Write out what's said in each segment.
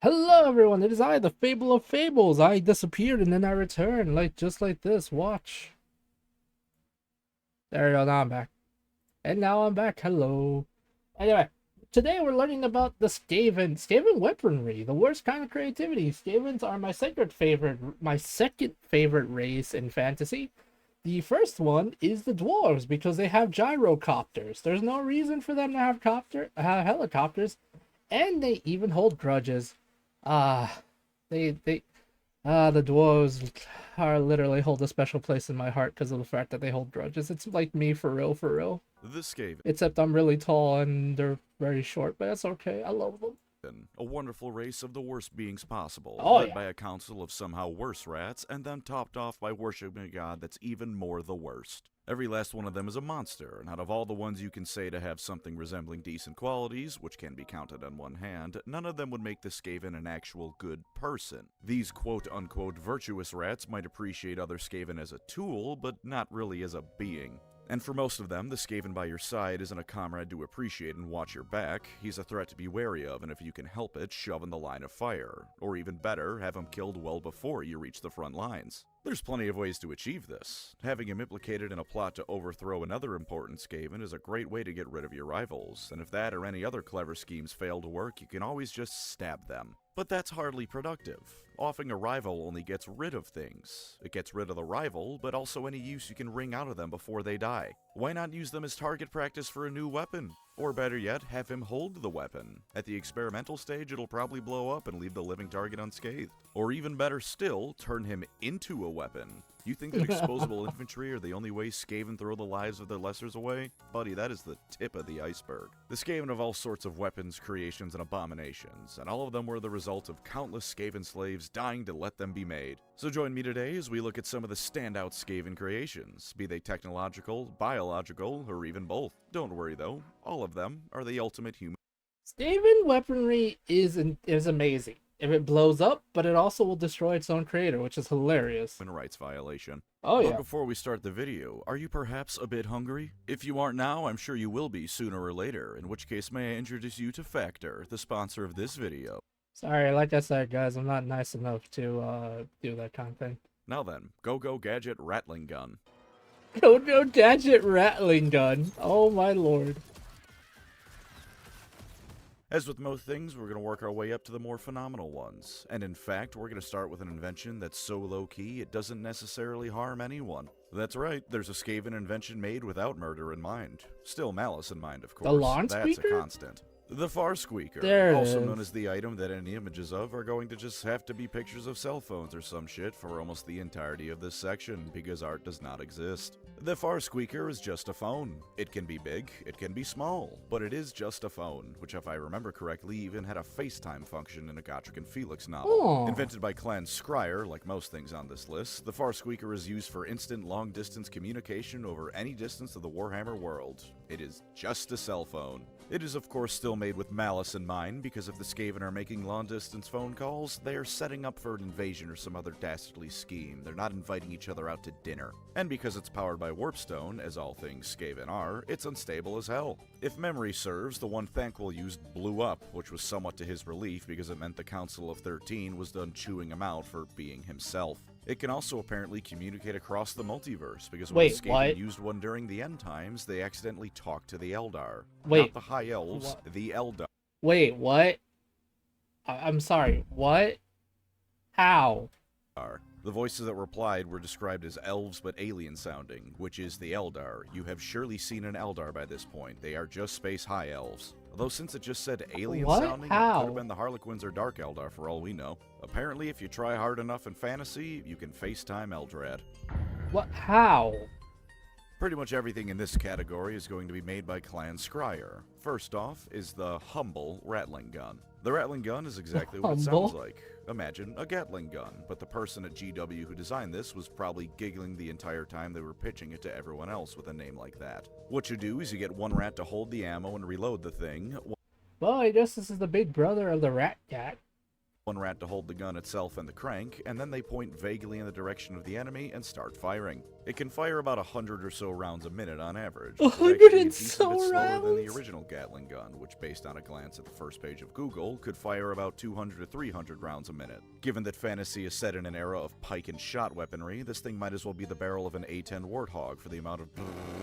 Hello everyone, it is I, the Fable of Fables. I disappeared and then I returned, just like this. Watch. There you go, now I'm back. And now I'm back. Hello. Anyway, today we're learning about the Skaven. Skaven weaponry, the worst kind of creativity. Skavens are my second favorite race in fantasy. The first one is the dwarves because they have gyrocopters. There's no reason for them to have helicopters, and they even hold grudges. Ah, they the dwarves are literally hold a special place in my heart because of the fact that they hold grudges. It's like me for real, for real. The Skaven, Except I'm really tall and they're very short, but that's okay. I love them. a wonderful race of the worst beings possible, Oh led yeah. by a council of somehow worse rats, and then topped off by worshipping a god that's even more the worst. Every last one of them is a monster, and out of all the ones you can say to have something resembling decent qualities, which can be counted on one hand, none of them would make the Skaven an actual good person. These quote-unquote virtuous rats might appreciate other Skaven as a tool, but not really as a being. And for most of them, the Skaven by your side isn't a comrade to appreciate and watch your back. He's a threat to be wary of, and if you can help it, shove in the line of fire. Or even better, have him killed well before you reach the front lines. There's plenty of ways to achieve this. Having him implicated in a plot to overthrow another important Skaven is a great way to get rid of your rivals, and if that or any other clever schemes fail to work, you can always just stab them. But that's hardly productive. Offing a rival only gets rid of things. It gets rid of the rival, but also any use you can wring out of them before they die. Why not use them as target practice for a new weapon? Or better yet, have him hold the weapon. At the experimental stage, it'll probably blow up and leave the living target unscathed. Or even better still, turn him into a weapon. You think that exposable infantry are the only way Skaven throw the lives of their lessers away? Buddy, that is the tip of the iceberg. The Skaven have all sorts of weapons, creations, and abominations, and all of them were the result of countless Skaven slaves dying to let them be made. So join me today as we look at some of the standout Skaven creations, be they technological, biological, or even both. Don't worry though, all of them are the ultimate human Skaven weaponry is amazing if it blows up, but it also will destroy its own creator, which is hilarious. rights violation. Oh But yeah. before we start the video, are you perhaps a bit hungry? If you aren't now, I'm sure you will be sooner or later, in which case may I introduce you to Factor, the sponsor of this video. Sorry, like I said, guys, I'm not nice enough to do that kind of thing. Now then, go gadget Rattling gun. Go gadget rattling gun. Oh my lord. As with most things, we're going to work our way up to the more phenomenal ones. And in fact, we're going to start with an invention that's so low-key it doesn't necessarily harm anyone. That's right, there's a Skaven invention made without murder in mind. Still malice in mind, of course. The lawn That's squeaker? a constant. The Far Squeaker, There it also is. known as the item that any images of are going to just have to be pictures of cell phones or some shit for almost the entirety of this section, because art does not exist. The Far Squeaker is just a phone. It can be big, it can be small, but it is just a phone, which if I remember correctly even had a FaceTime function in a Gotrek and Felix novel. Oh. Invented by Clan Scryer, like most things on this list, the Far Squeaker is used for instant long-distance communication over any distance of the Warhammer world. It is just a cell phone. It is of course still made with malice in mind, because if the Skaven are making long-distance phone calls, they are setting up for an invasion or some other dastardly scheme. They're not inviting each other out to dinner. And because it's powered by warpstone, as all things Skaven are, it's unstable as hell. If memory serves, the one Thanquil used blew up, which was somewhat to his relief because it meant the Council of 13 was done chewing him out for being himself. It can also apparently communicate across the multiverse, because when Wait, Skaven what? used one during the end times, they accidentally talked to the Eldar. Wait, Not the High Elves, what? the Eldar. Wait, what? I'm sorry, what? How? The voices that replied were described as elves but alien sounding, which is the Eldar. You have surely seen an Eldar by this point. They are just space high elves. Although since it just said alien What? sounding, it How? could have been the Harlequins or Dark Eldar for all we know. Apparently, if you try hard enough in fantasy, you can FaceTime Eldrad. What? How? Pretty much everything in this category is going to be made by Clan Scryer. First off is the humble Rattling gun. The Rattling gun is exactly what it Humble? sounds like. Imagine a Gatling gun, but the person at GW who designed this was probably giggling the entire time they were pitching it to everyone else with a name like that. What you do is you get one rat to hold the ammo and reload the thing. Well, I guess this is the big brother of the Rat Cat. one rat to hold the gun itself and the crank, and then they point vaguely in the direction of the enemy and start firing. It can fire about 100 or so rounds a minute on average, which is 100 actually a and decent so bit slower than the rounds? original Gatling gun, which based on a glance at the first page of Google, could fire about 200 to 300 rounds a minute. Given that fantasy is set in an era of pike and shot weaponry, this thing might as well be the barrel of an A-10 Warthog for the amount of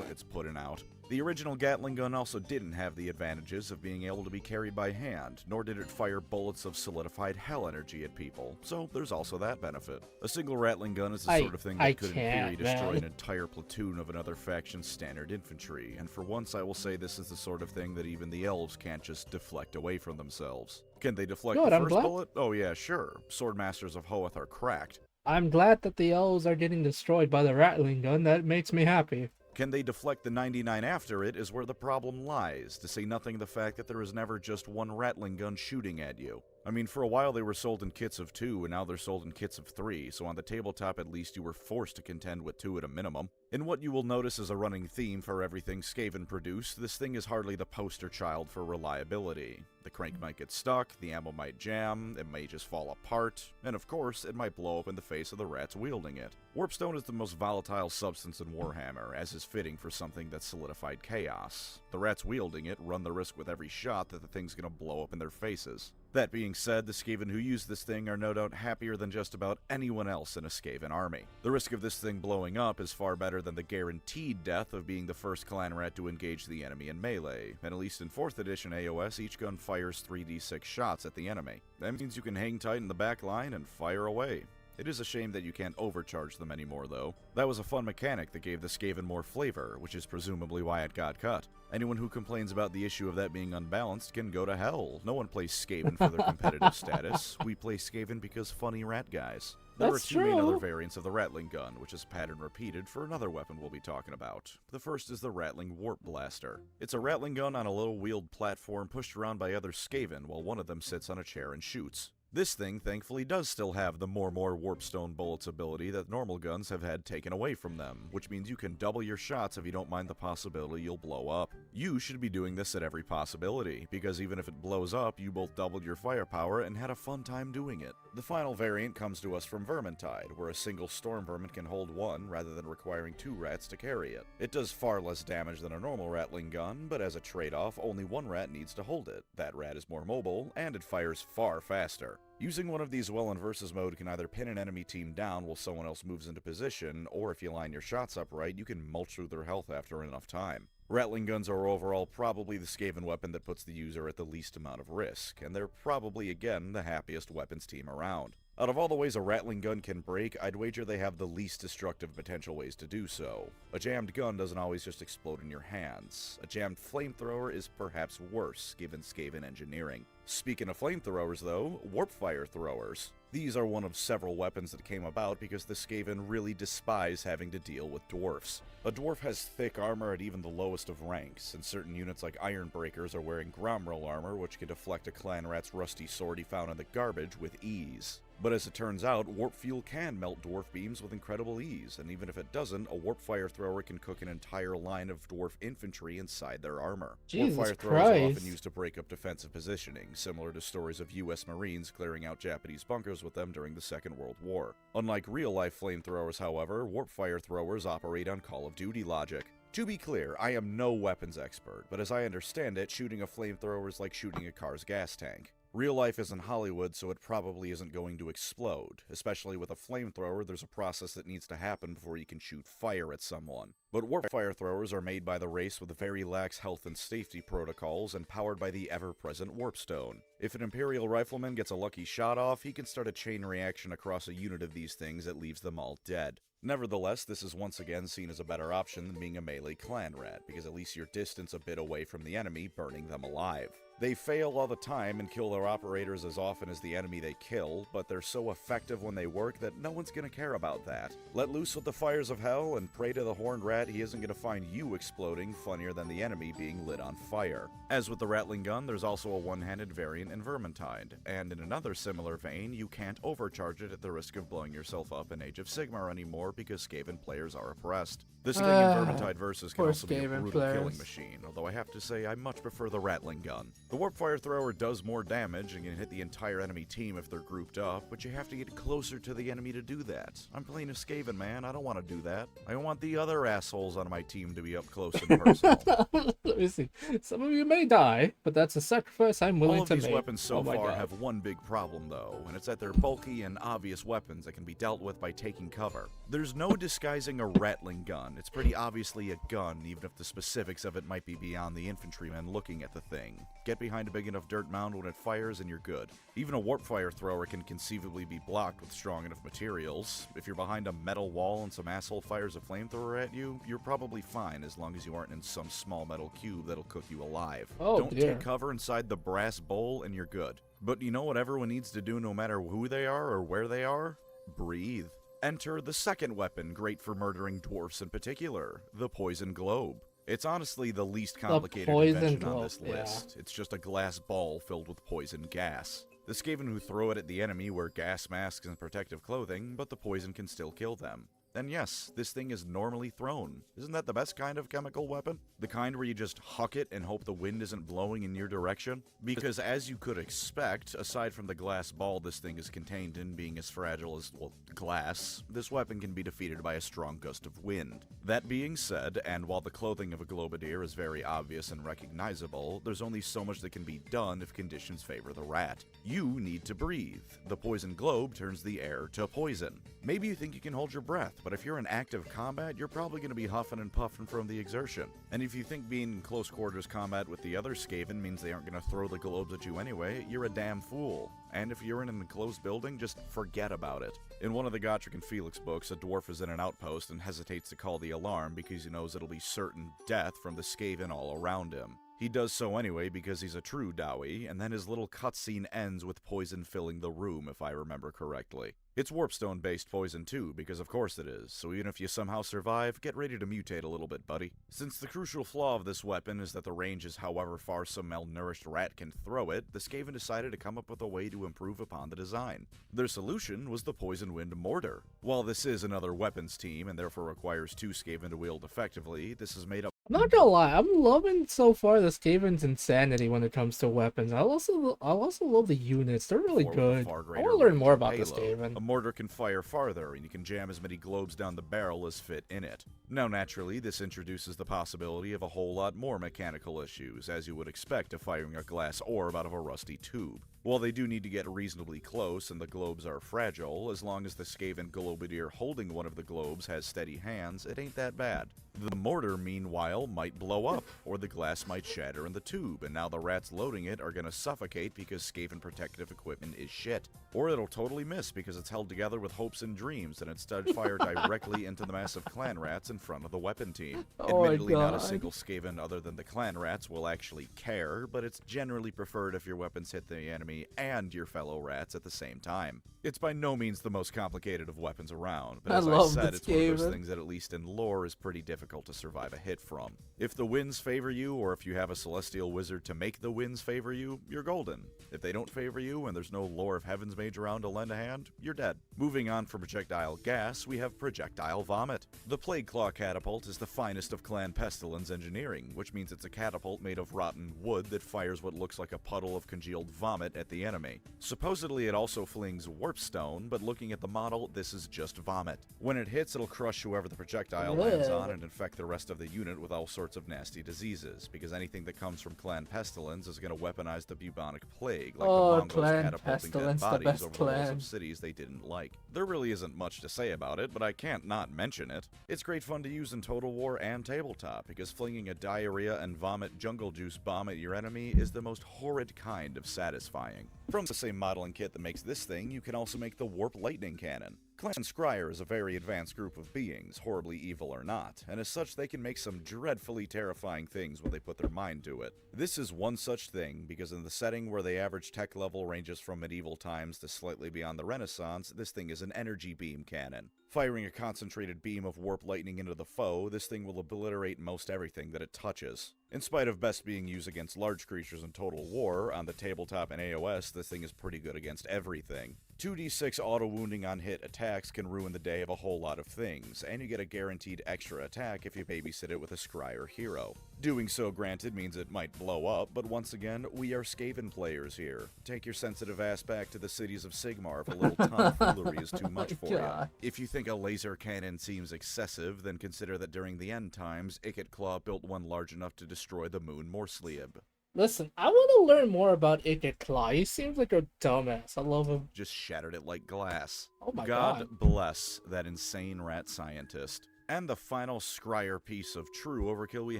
it's putting out. The original Gatling gun also didn't have the advantages of being able to be carried by hand, nor did it fire bullets of solidified hell energy at people, so there's also that benefit. A single Rattling gun is the sort of thing that could in theory destroy an entire platoon of another faction's standard infantry, and for once I will say this is the sort of thing that even the elves can't just deflect away from themselves. Can they deflect the first bullet? Oh yeah, sure. Swordmasters of Hoeth are cracked. I'm glad that the elves are getting destroyed by the Rattling gun. That makes me happy. Can they deflect the 99 after it is where the problem lies, to say nothing of the fact that there is never just one Rattling gun shooting at you. I mean, for a while they were sold in kits of 2, and now they're sold in kits of 3, so on the tabletop at least you were forced to contend with 2 at a minimum. In what you will notice is a running theme for everything Skaven produced, this thing is hardly the poster child for reliability. The crank might get stuck, the ammo might jam, it may just fall apart, and of course, it might blow up in the face of the rats wielding it. Warpstone is the most volatile substance in Warhammer, as is fitting for something that's solidified chaos. The rats wielding it run the risk with every shot that the thing's gonna blow up in their faces. That being said, the Skaven who use this thing are no doubt happier than just about anyone else in a Skaven army. The risk of this thing blowing up is far better than the guaranteed death of being the first clan rat to engage the enemy in melee, and at least in 4th edition AOS, each gun fires 3d6 shots at the enemy. That means you can hang tight in the back line and fire away. It is a shame that you can't overcharge them anymore, though. That was a fun mechanic that gave the Skaven more flavor, which is presumably why it got cut. Anyone who complains about the issue of that being unbalanced can go to hell. No one plays Skaven for their competitive status. We play Skaven because funny rat guys. There are 2 main other variants of the Rattling gun, which is a pattern repeated for another weapon we'll be talking about. The first is the Rattling Warp Blaster. It's a Rattling gun on a low-wheeled platform pushed around by other Skaven while one of them sits on a chair and shoots. This thing, thankfully, does still have the more Warpstone bullets ability that normal guns have had taken away from them, which means you can double your shots if you don't mind the possibility you'll blow up. You should be doing this at every possibility, because even if it blows up, you both doubled your firepower and had a fun time doing it. The final variant comes to us from Vermintide, where a single Storm Vermin can hold 1 rather than requiring 2 rats to carry it. It does far less damage than a normal Rattling gun, but as a trade-off, only 1 rat needs to hold it. That rat is more mobile, and it fires far faster. Using one of these well in versus mode can either pin an enemy team down while someone else moves into position, or if you line your shots up right, you can mulch through their health after enough time. Rattling guns are overall probably the Skaven weapon that puts the user at the least amount of risk, and they're probably again the happiest weapons team around. Out of all the ways a Rattling gun can break, I'd wager they have the least destructive potential ways to do so. A jammed gun doesn't always just explode in your hands. A jammed flamethrower is perhaps worse, given Skaven engineering. Speaking of flamethrowers though, warpfire throwers. These are one of several weapons that came about because the Skaven really despise having to deal with dwarfs. A dwarf has thick armor at even the lowest of ranks, and certain units like Ironbreakers are wearing Gromrel armor which can deflect a clan rat's rusty sword he found in the garbage with ease. But as it turns out, warp fuel can melt dwarf beams with incredible ease, and even if it doesn't, a warpfire thrower can cook an entire line of dwarf infantry inside their armor. Warpfire throwers are often used to break up defensive positioning, similar to stories of US Marines clearing out Japanese bunkers with them during the Second World War. Unlike real-life flamethrowers, however, warpfire throwers operate on Call of Duty logic. To be clear, I am no weapons expert, but as I understand it, shooting a flamethrower is like shooting a car's gas tank. Real life isn't Hollywood, so it probably isn't going to explode. Especially with a flamethrower, there's a process that needs to happen before you can shoot fire at someone. But warpfire throwers are made by the race with very lax health and safety protocols and powered by the ever-present warpstone. If an Imperial rifleman gets a lucky shot off, he can start a chain reaction across a unit of these things that leaves them all dead. Nevertheless, this is once again seen as a better option than being a melee clan rat, because at least you're distance a bit away from the enemy, burning them alive. They fail all the time and kill their operators as often as the enemy they kill, but they're so effective when they work that no one's gonna care about that. Let loose with the fires of hell and pray to the horned rat he isn't gonna find you exploding funnier than the enemy being lit on fire. As with the Rattling gun, there's also a one-handed variant in Vermintide, and in another similar vein, you can't overcharge it at the risk of blowing yourself up in Age of Sigmar anymore anymore because Skaven players are oppressed. The Sting in Vermintide Versus can poor also be a Skaven brutal killing players. machine, although I have to say I much prefer the Rattling gun. The warpfire thrower does more damage and can hit the entire enemy team if they're grouped up, but you have to get closer to the enemy to do that. I'm playing a Skaven, man. I don't want to do that. I want the other assholes on my team to be up close and personal. Let me see. Some of you may die, but that's a sacrifice I'm willing All of to these make. weapons so Oh my far God. have one big problem though, and it's that they're bulky and obvious weapons that can be dealt with by taking cover. There's no disguising a Rattling gun. It's pretty obviously a gun, even if the specifics of it might be beyond the infantryman looking at the thing. Get behind a big enough dirt mound when it fires and you're good. Even a warpfire thrower can conceivably be blocked with strong enough materials. If you're behind a metal wall and some asshole fires a flamethrower at you, you're probably fine as long as you aren't in some small metal cube that'll cook you alive. Oh, Don't dear. take cover inside the brass bowl and you're good. But you know what everyone needs to do no matter who they are or where they are? Breathe. Enter the second weapon great for murdering dwarfs in particular, the poison globe. It's honestly the least complicated poison invention on globe, this yeah. list. It's just a glass ball filled with poison gas. The Skaven who throw it at the enemy wear gas masks and protective clothing, but the poison can still kill them. And yes, this thing is normally thrown. Isn't that the best kind of chemical weapon? The kind where you just huck it and hope the wind isn't blowing in your direction? Because as you could expect, aside from the glass ball this thing is contained in being as fragile as, well, glass, this weapon can be defeated by a strong gust of wind. That being said, and while the clothing of a globadier is very obvious and recognizable, there's only so much that can be done if conditions favor the rat. You need to breathe. The poison globe turns the air to poison. Maybe you think you can hold your breath, but if you're in active combat, you're probably going to be huffing and puffing from the exertion. And if you think being in close quarters combat with the other Skaven means they aren't going to throw the globes at you anyway, you're a damn fool. And if you're in an enclosed building, just forget about it. In one of the Gotrek and Felix books, a dwarf is in an outpost and hesitates to call the alarm because he knows it'll be certain death from the Skaven all around him. He does so anyway because he's a true Dowie, and then his little cutscene ends with poison filling the room, if I remember correctly. It's warpstone-based poison too, because of course it is, so even if you somehow survive, get ready to mutate a little bit, buddy. Since the crucial flaw of this weapon is that the range is however far some malnourished rat can throw it, the Skaven decided to come up with a way to improve upon the design. Their solution was the Poison Wind Mortar. While this is another weapons team, and therefore requires two Skaven to wield effectively, this is made up. I'm not gonna lie, I'm loving so far the Skaven's insanity when it comes to weapons. I also love the units. They're really with a good. far I greater want to learn range more and about this payload. Skaven. A mortar can fire farther, and you can jam as many globes down the barrel as fit in it. Now, naturally, this introduces the possibility of a whole lot more mechanical issues, as you would expect of firing a glass orb out of a rusty tube. While they do need to get reasonably close and the globes are fragile, as long as the Skaven globadier holding one of the globes has steady hands, it ain't that bad. The mortar, meanwhile, might blow up, or the glass might shatter in the tube, and now the rats loading it are gonna suffocate because Skaven protective equipment is shit. Or it'll totally miss because it's held together with hopes and dreams and instead fire directly into the massive clan rats in front of the weapon team. Oh my Admittedly, not a God. single Skaven other than the clan rats will actually care, but it's generally preferred if your weapons hit the enemy and your fellow rats at the same time. It's by no means the most complicated of weapons around, but I as I love said, this it's one of those Skaven. things that at least in lore is pretty difficult to survive a hit from. If the winds favor you, or if you have a celestial wizard to make the winds favor you, you're golden. If they don't favor you and there's no lore of heaven's mage around to lend a hand, you're dead. Moving on from projectile gas, we have projectile vomit. The Plague Claw catapult is the finest of Clan Pestilence engineering, which means it's a catapult made of rotten wood that fires what looks like a puddle of congealed vomit at the enemy. Supposedly it also flings warpstone, but looking at the model, this is just vomit. When it hits, it'll crush whoever the projectile lands Ugh. on and infect the rest of the unit with all sorts of nasty diseases, because anything that comes from Clan Pestilence is going to weaponize the bubonic plague, like Oh, the Mongols Clan catapulting dead Pestilence, the bodies best over the walls clan. of cities they didn't like. There really isn't much to say about it, but I can't not mention it. It's great fun to use in Total War and Tabletop, because flinging a diarrhea and vomit jungle juice bomb at your enemy is the most horrid kind of satisfying. From the same modeling kit that makes this thing, you can also make the Warp Lightning Cannon. Clan Scryer is a very advanced group of beings, horribly evil or not, and as such they can make some dreadfully terrifying things when they put their mind to it. This is one such thing, because in the setting where the average tech level ranges from medieval times to slightly beyond the Renaissance, this thing is an energy beam cannon. Firing a concentrated beam of warp lightning into the foe, this thing will obliterate most everything that it touches. In spite of best being used against large creatures in Total War, on the tabletop and AOS, this thing is pretty good against everything. 2d6 auto-wounding on hit attacks can ruin the day of a whole lot of things, and you get a guaranteed extra attack if you babysit it with a scryer hero. Doing so, granted, means it might blow up, but once again, we are Skaven players here. Take your sensitive ass back to the cities of Sigmar if a little tomfoolery is too much for you. If you think a laser cannon seems excessive, then consider that during the end times, Ikit built one large enough to destroy the moon Morslieb. Listen, I want to learn more about Ikit. He seems like a dumbass. I love him. Just shattered it like glass. Oh my god. God bless that insane rat scientist. And the final scryer piece of true overkill we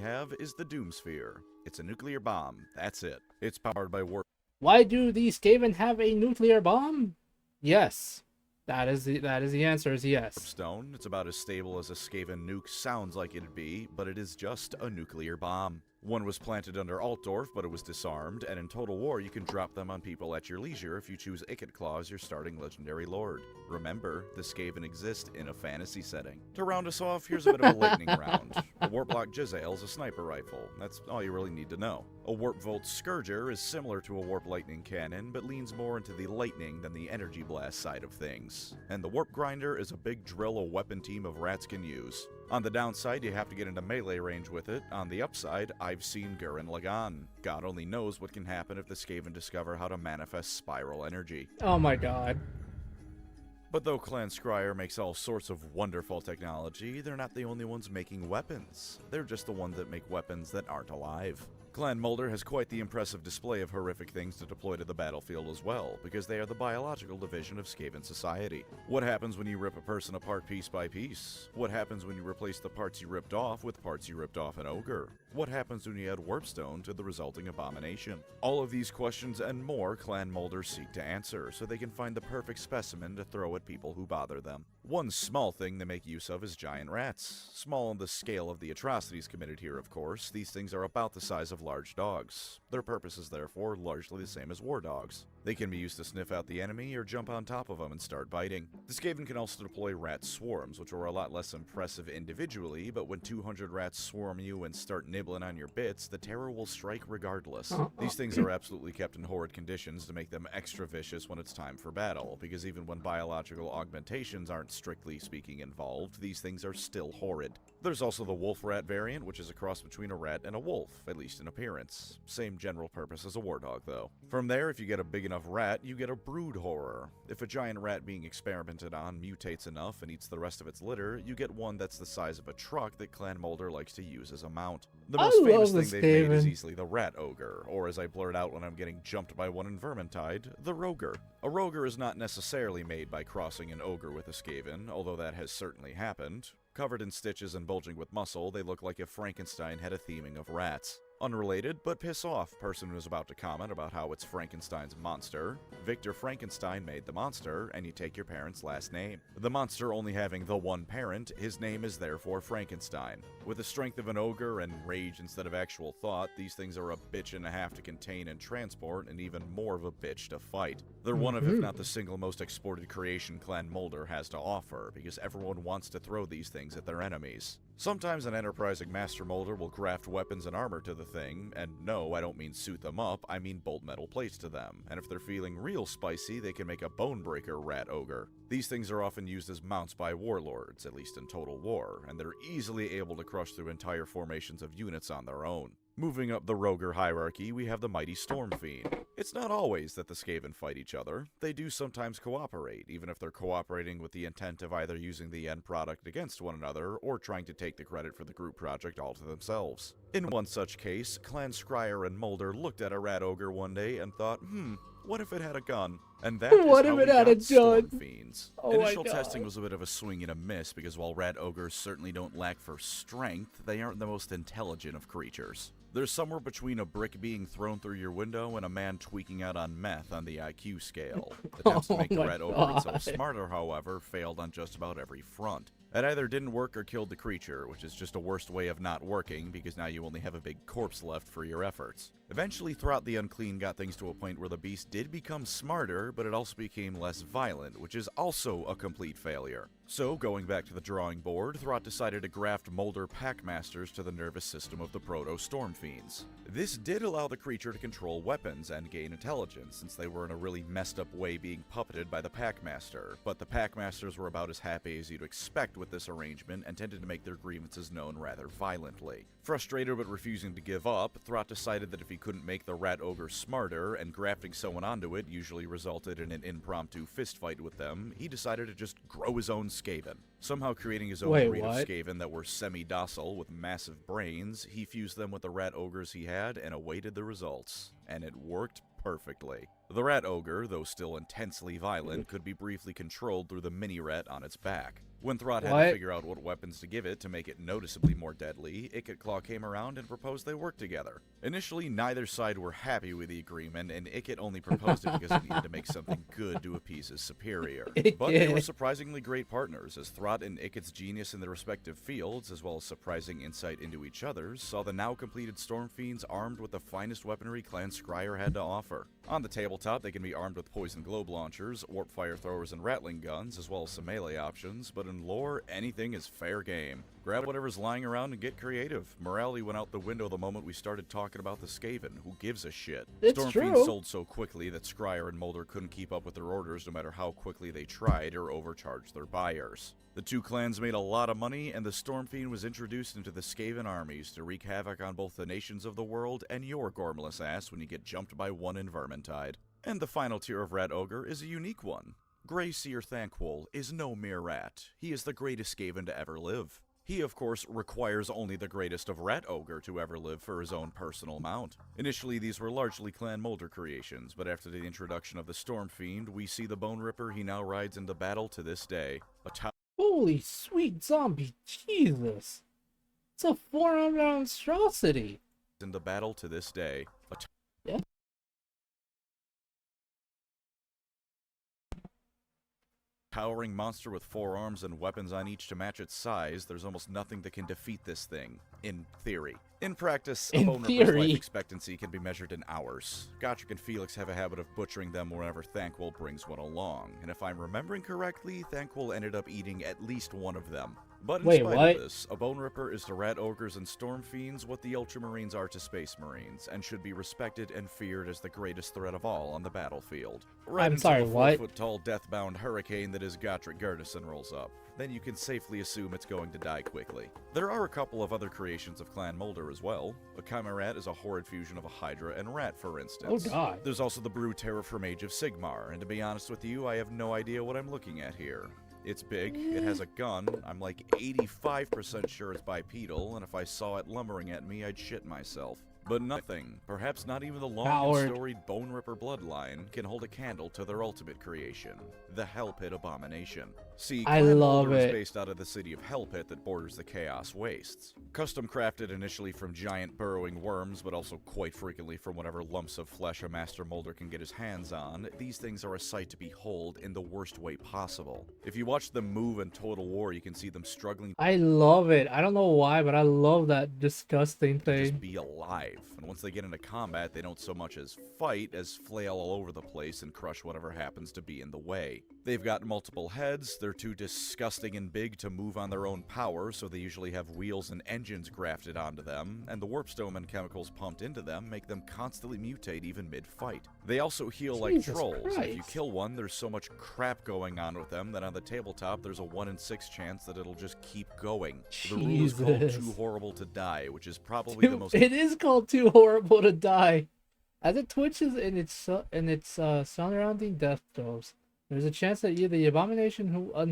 have is the Doomsphere. It's a nuclear bomb. That's it. It's powered by warp. Why do these Skaven have a nuclear bomb? Yes. That is the answer is yes. Stone. It's about as stable as a Skaven nuke sounds like it'd be, but it is just a nuclear bomb. One was planted under Altdorf, but it was disarmed, and in Total War you can drop them on people at your leisure if you choose Ikit as your starting legendary lord. Remember, the Skaven exist in a fantasy setting. To round us off, here's a bit of a lightning round. A Warplock Jizail's a sniper rifle. That's all you really need to know. A Warpvolt Scourger is similar to a Warp Lightning cannon, but leans more into the lightning than the energy blast side of things. And the Warp Grinder is a big drill a weapon team of rats can use. On the downside, you have to get into melee range with it. On the upside, I've seen Gurren Lagann. God only knows what can happen if the Skaven discover how to manifest spiral energy. Oh my god. But though Clan Scryer makes all sorts of wonderful technology, they're not the only ones making weapons. They're just the ones that make weapons that aren't alive. Clan Mulder has quite the impressive display of horrific things to deploy to the battlefield as well, because they are the biological division of Skaven society. What happens when you rip a person apart piece by piece? What happens when you replace the parts you ripped off with parts you ripped off an ogre? What happens when you add warpstone to the resulting abomination? All of these questions and more Clan Mulder seek to answer, so they can find the perfect specimen to throw at people who bother them. One small thing they make use of is giant rats. Small on the scale of the atrocities committed here, of course. These things are about the size of large dogs. Their purpose is therefore largely the same as war dogs. They can be used to sniff out the enemy or jump on top of them and start biting. The Skaven can also deploy rat swarms, which are a lot less impressive individually, but when 200 rats swarm you and start nibbling on your bits, the terror will strike regardless. These things are absolutely kept in horrid conditions to make them extra vicious when it's time for battle, because even when biological augmentations aren't strictly speaking involved, these things are still horrid. There's also the wolf rat variant, which is a cross between a rat and a wolf, at least in appearance. Same general purpose as a war dog, though. From there, if you get a big enough rat, you get a brood horror. If a giant rat being experimented on mutates enough and eats the rest of its litter, you get one that's the size of a truck that Clan Mulder likes to use as a mount. The most famous thing they've made is easily the Rat Ogre, or as I blurt out when I'm getting jumped by one in Vermintide, the Roger. A Roger is not necessarily made by crossing an ogre with a Skaven, although that has certainly happened. Covered in stitches and bulging with muscle, they look like if Frankenstein had a theming of rats. Unrelated, but piss off, person who's about to comment about how it's Frankenstein's monster. Victor Frankenstein made the monster, and you take your parent's last name. The monster only having the one parent, his name is therefore Frankenstein. With the strength of an ogre and rage instead of actual thought, these things are a bitch and a half to contain and transport, and even more of a bitch to fight. They're one of, if not the single most exported creation Clan Mulder has to offer, because everyone wants to throw these things at their enemies. Sometimes an enterprising master molder will graft weapons and armor to the thing, and no, I don't mean suit them up, I mean bolt metal plates to them, and if they're feeling real spicy, they can make a bonebreaker rat ogre. These things are often used as mounts by warlords, at least in Total War, and they're easily able to crush through entire formations of units on their own. Moving up the Roger hierarchy, we have the mighty Stormfiend. It's not always that the Skaven fight each other. They do sometimes cooperate, even if they're cooperating with the intent of either using the end product against one another, or trying to take the credit for the group project all to themselves. In one such case, Clan Scryer and Mulder looked at a rat ogre one day and thought, what if it had a gun? And that is how we got Stormfiends. Initial testing was a bit of a swing and a miss, because while rat ogres certainly don't lack for strength, they aren't the most intelligent of creatures. They're somewhere between a brick being thrown through your window and a man tweaking out on meth on the IQ scale. Attempts to make the rat ogre itself smarter, however, failed on just about every front. It either didn't work or killed the creature, which is just a worse way of not working, because now you only have a big corpse left for your efforts. Eventually, Throughout the Unclean got things to a point where the beast did become smarter, but it also became less violent, which is also a complete failure. So, going back to the drawing board, Throt decided to graft Molder Packmasters to the nervous system of the Proto-Storm Fiends. This did allow the creature to control weapons and gain intelligence, since they were in a really messed up way being puppeted by the Packmaster, but the Packmasters were about as happy as you'd expect with this arrangement and tended to make their grievances known rather violently. Frustrated but refusing to give up, Throt decided that if he couldn't make the Rat Ogre smarter, and grafting someone onto it usually resulted in an impromptu fistfight with them, he decided to just grow his own Skaven. Somehow creating his own breed of Skaven that were semi-docile with massive brains, he fused them with the Rat Ogres he had and awaited the results. And it worked perfectly. The Rat Ogre, though still intensely violent, could be briefly controlled through the mini-rat on its back. When Throt had to figure out what weapons to give it to make it noticeably more deadly, Ikit came around and proposed they work together. Initially, neither side were happy with the agreement, and Ikit only proposed it because he needed to make something good to appease his superior. But they were surprisingly great partners, as Throt and Ikit's genius in their respective fields, as well as surprising insight into each other's, saw the now completed Storm Fiends armed with the finest weaponry Clan Scryer had to offer. On the tabletop, they can be armed with poison globe launchers, warpfire throwers, and rattling guns, as well as some melee options, but in lore, anything is fair game. Grab whatever's lying around and get creative. Morality went out the window the moment we started talking about the Skaven. Who gives a shit? Stormfiends sold so quickly that Scryer and Molder couldn't keep up with their orders no matter how quickly they tried or overcharged their buyers. The two clans made a lot of money, and the Stormfiend was introduced into the Skaven armies to wreak havoc on both the nations of the world and your gormless ass when you get jumped by one in Vermintide. And the final tier of Rat Ogre is a unique one. Grey Seer Thanquol is no mere rat. He is the greatest Skaven to ever live. He, of course, requires only the greatest of Rat Ogre to ever live for his own personal mount. Initially, these were largely Clan Molder creations, but after the introduction of the Storm Fiend, we see the Bone Ripper he now rides into battle to this day. Holy sweet zombie, Jesus! It's a 4-armed monstrosity! In the battle to this day. Yeah. Towering monster with 4 arms and weapons on each to match its size, there's almost nothing that can defeat this thing. In theory. In practice, a Bone Ripper's life expectancy can be measured in hours. Gotrek and Felix have a habit of butchering them whenever Thanquol brings one along, and if I'm remembering correctly, Thanquol ended up eating at least one of them. But in spite of this, a Bone Ripper is to Rat Ogres and Storm Fiends what the Ultramarines are to Space Marines, and should be respected and feared as the greatest threat of all on the battlefield. Right until the 4-foot-tall death-bound hurricane that is Gotrek Garrison rolls up. Then you can safely assume it's going to die quickly. There are a couple of other creations of Clan Molder as well. A Chimerat is a horrid fusion of a Hydra and Rat, for instance. Oh god. There's also the Brood Terror from Age of Sigmar, and to be honest with you, I have no idea what I'm looking at here. It's big, it has a gun, I'm like 85% sure it's bipedal, and if I saw it lumbering at me, I'd shit myself. But nothing, perhaps not even the long and storied Bone Ripper bloodline, can hold a candle to their ultimate creation, the Hell Pit Abomination. See, Clan Molder is based out of the city of Hell Pit that borders the Chaos Wastes. Custom crafted initially from giant burrowing worms, but also quite frequently from whatever lumps of flesh a Master Molder can get his hands on, these things are a sight to behold in the worst way possible. If you watch them move in Total War, you can see them struggling. I love it. I don't know why, but I love that disgusting thing. Just be alive. And once they get into combat, they don't so much as fight as flail all over the place and crush whatever happens to be in the way. They've got multiple heads, they're too disgusting and big to move on their own power, so they usually have wheels and engines grafted onto them, and the warpstone and chemicals pumped into them make them constantly mutate even mid-fight. They also heal like trolls, and if you kill one, there's so much crap going on with them that on the tabletop there's a 1 in 6 chance that it'll just keep going. The rule is called Too Horrible to Die, which is probably the most... It is called Too Horrible to Die. As it twitches in its surrounding death throes, there's a chance that the abomination's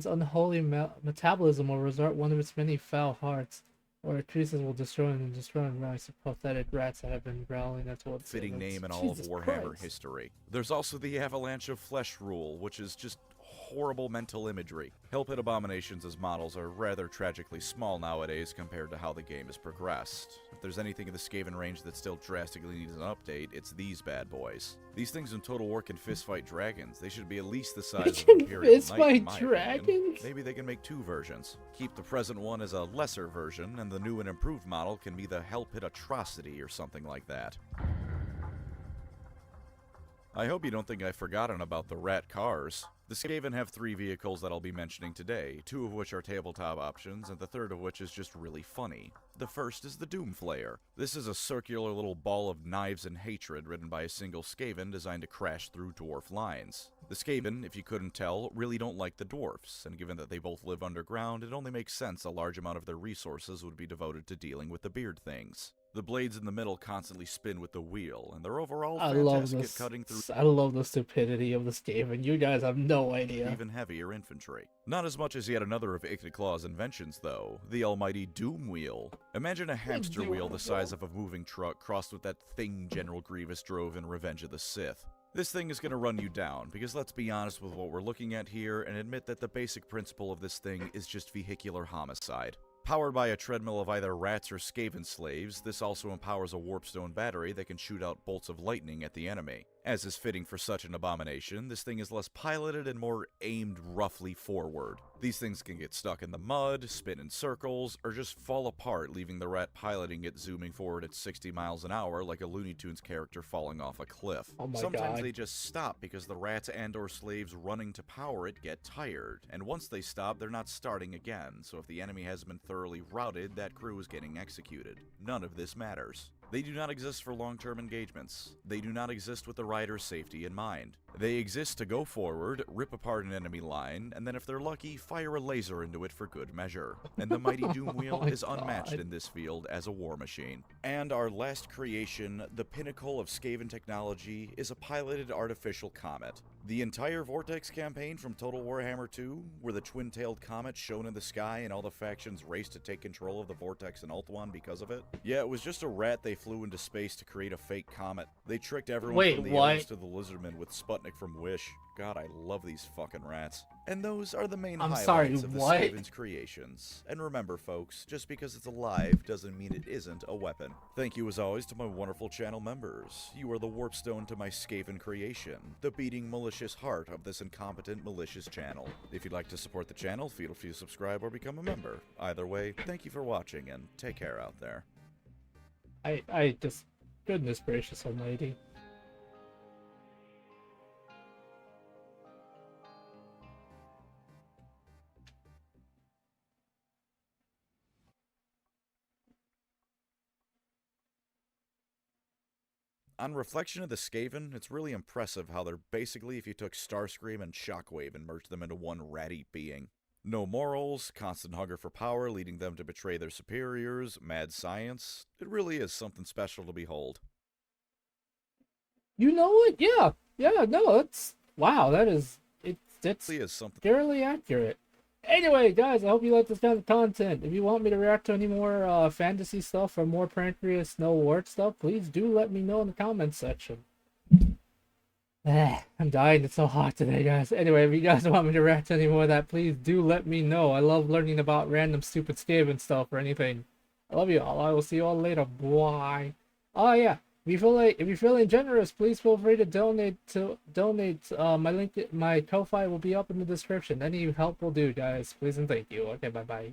unholy metabolism will resort one of its many foul hearts, or its creases will destroy ranks of pathetic rats that have been growling. That's what fitting name in all of Warhammer history. There's also the Avalanche of Flesh rule, which is just horrible mental imagery. Hell Pit Abominations as models are rather tragically small nowadays compared to how the game has progressed. If there's anything in the Skaven range that still drastically needs an update, it's these bad boys. These things in Total War can fistfight dragons. They should be at least the size of Imperial Knight, in my opinion. Maybe they can make 2 versions. Keep the present one as a lesser version, and the new and improved model can be the Hell Pit Atrocity or something like that. I hope you don't think I've forgotten about the rat cars. The Skaven have 3 vehicles that I'll be mentioning today, 2 of which are tabletop options, and the third of which is just really funny. The first is the Doomflayer. This is a circular little ball of knives and hatred ridden by a single Skaven designed to crash through dwarf lines. The Skaven, if you couldn't tell, really don't like the dwarfs, and given that they both live underground, it only makes sense a large amount of their resources would be devoted to dealing with the beard things. The blades in the middle constantly spin with the wheel, and they're overall fantastic at cutting through. I love the stupidity of the Skaven. You guys have no idea. Even heavier infantry. Not as much as yet another of Ictaclaw's inventions, though, the almighty Doom Wheel. Imagine a hamster wheel the size of a moving truck crossed with that thing General Grievous drove in Revenge of the Sith. This thing is going to run you down, because let's be honest with what we're looking at here and admit that the basic principle of this thing is just vehicular homicide. Powered by a treadmill of either rats or Skaven slaves, this also empowers a warpstone battery that can shoot out bolts of lightning at the enemy. As is fitting for such an abomination, this thing is less piloted and more aimed roughly forward. These things can get stuck in the mud, spin in circles, or just fall apart, leaving the rat piloting it zooming forward at 60 miles an hour like a Looney Tunes character falling off a cliff. Oh my Sometimes God. they just stop because the rats and or slaves running to power it get tired, and once they stop, they're not starting again, so if the enemy has been thoroughly routed, that crew is getting executed. None of this matters. They do not exist for long-term engagements. They do not exist with the rider's safety in mind. They exist to go forward, rip apart an enemy line, and then if they're lucky, fire a laser into it for good measure. And the mighty Doom Wheel is unmatched in this field as a war machine. And our last creation, the pinnacle of Skaven technology, is a piloted artificial comet. The entire Vortex campaign from Total Warhammer 2, where the twin-tailed comet shone in the sky and all the factions raced to take control of the Vortex and Ulthuan because of it. Yeah, it was just a rat they flew into space to create a fake comet. They tricked everyone from the elves to the lizardmen with Sputnik from Wish. God, I love these fucking rats. And those are the main highlights of the Skaven's creations. And remember, folks, just because it's alive doesn't mean it isn't a weapon. Thank you as always to my wonderful channel members. You are the warpstone to my Skaven creation, the beating malicious heart of this incompetent malicious channel. If you'd like to support the channel, feel free to subscribe or become a member. Either way, thank you for watching and take care out there. I just, goodness gracious almighty. On reflection of the Skaven, it's really impressive how they're basically if you took Starscream and Shockwave and merged them into one ratty being. No morals, constant hunger for power leading them to betray their superiors, mad science. It really is something special to behold. You know what? Yeah. Yeah, no, it's... Wow, that's Really is something fairly accurate. Anyway, guys, I hope you like this kind of content. If you want me to react to any more fantasy stuff or more Pancreas No Wart stuff, please do let me know in the comments section. I'm dying. It's so hot today, guys. Anyway, if you guys want me to react to any more of that, please do let me know. I love learning about random stupid Skaven stuff or anything. I love you all. I will see you all later. Bye. Oh yeah. If you're feeling generous, please feel free to donate. My link, my Ko-fi will be up in the description. Any help will do, guys. Please and thank you. Okay, bye bye.